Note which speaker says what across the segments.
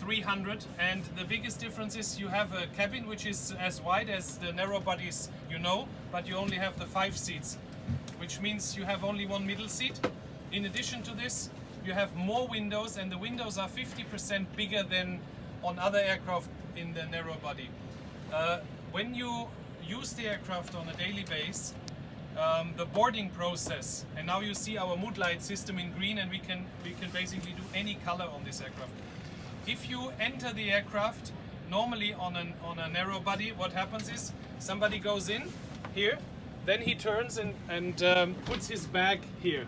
Speaker 1: 300, and the biggest difference is you have a cabin which is as wide as the narrow bodies you know, but you only have the 5 seats, which means you have only one middle seat. In addition to this, you have more windows, and the windows are 50% bigger than on other aircraft in the narrow body. When you use the aircraft on a daily basis, the boarding process, and now you see our mood light system in green, and we can basically do any color on this aircraft. If you enter the aircraft normally on a narrow body, what happens is somebody goes in here, then he turns and puts his bag here.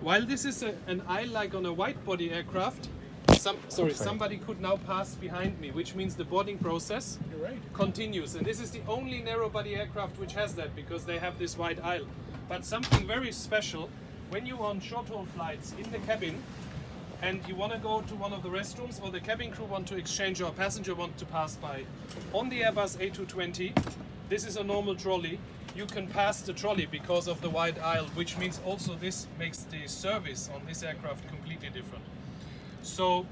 Speaker 1: While this is an aisle like on a wide body aircraft, somebody could now pass behind me, which means the boarding process continues. And this is the only narrow body aircraft which has that, because they have this wide aisle. But something very special, when you're on short haul flights in the cabin and you want to go to one of the restrooms, or the cabin crew want to exchange, or a passenger want to pass by, on the Airbus A220, this is a normal trolley. You can pass the trolley because of the wide aisle, which means also this makes the service on this aircraft completely different. So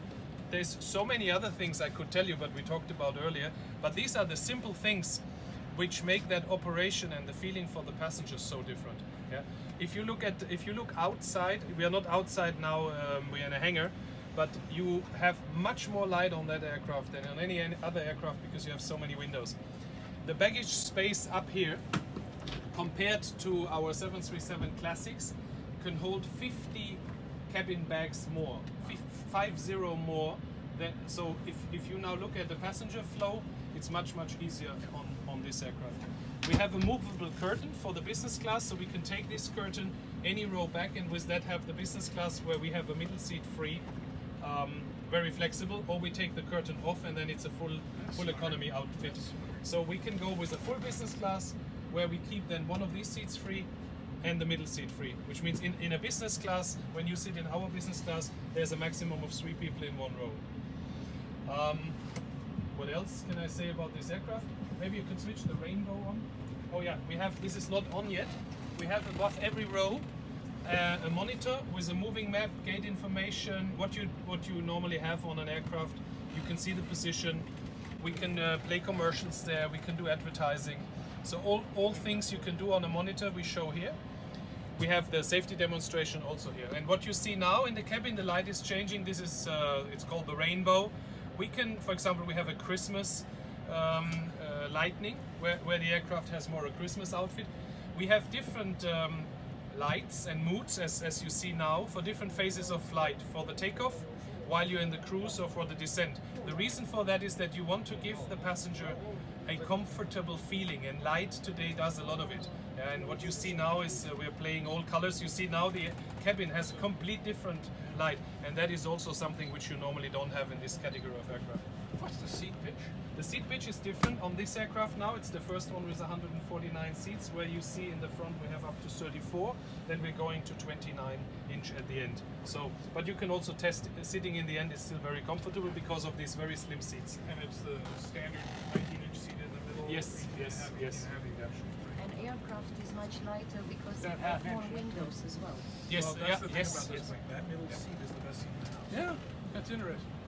Speaker 1: there's so many other things I could tell you, but we talked about earlier. But these are the simple things which make that operation and the feeling for the passengers so different. Yeah. If you look outside, we are not outside now. We're in a hangar, but you have much more light on that aircraft than on any other aircraft because you have so many windows. The baggage space up here, compared to our 737 Classics, can hold 50 cabin bags more, 50 more. So if you now look at the passenger flow, it's much easier on this aircraft. We have a movable curtain for the business class, so we can take this curtain any row back, and with that have the business class where we have a middle seat free, very flexible, or we take the curtain off and then it's a full economy outfit. So we can go with a full business class where we keep then one of these seats free and the middle seat free, which means in a business class, when you sit in our business class, there's a maximum of 3 people in one row. What else can I say about this aircraft? Maybe you can switch the rainbow on. Oh yeah, we have, this is not on yet. We have above every row a monitor with a moving map, gate information, what you normally have on an aircraft. You can see the position. We can play commercials there. We can do advertising. So all things you can do on a monitor we show here. We have the safety demonstration also here. And what you see now in the cabin, the light is changing. This is it's called the rainbow. We can, for example, we have a Christmas lightning where the aircraft has more a Christmas outfit. We have different lights and moods, as you see now, for different phases of flight, for the takeoff, while you're in the cruise, or for the descent. The reason for that is that you want to give the passenger a comfortable feeling, and light today does a lot of it. And what you see now is we're playing all colors. You see now the cabin has a complete different light, and that is also something which you normally don't have in this category of aircraft.
Speaker 2: What's the seat pitch?
Speaker 1: The seat pitch is different on this aircraft now. It's the first one with 149 seats, where you see in the front we have up to 34, then we're going to 29-inch at the end. So, but you can also test sitting in the end is still very comfortable because of these very slim seats.
Speaker 2: And it's the standard 19-inch seat in the middle?
Speaker 1: Yes.
Speaker 3: And aircraft is much lighter because they have more windows as well.
Speaker 1: Yes,
Speaker 2: Well, that's the thing
Speaker 1: yes.
Speaker 2: about this thing. That middle seat is the best seat in the house.
Speaker 1: Yeah,
Speaker 2: That's interesting.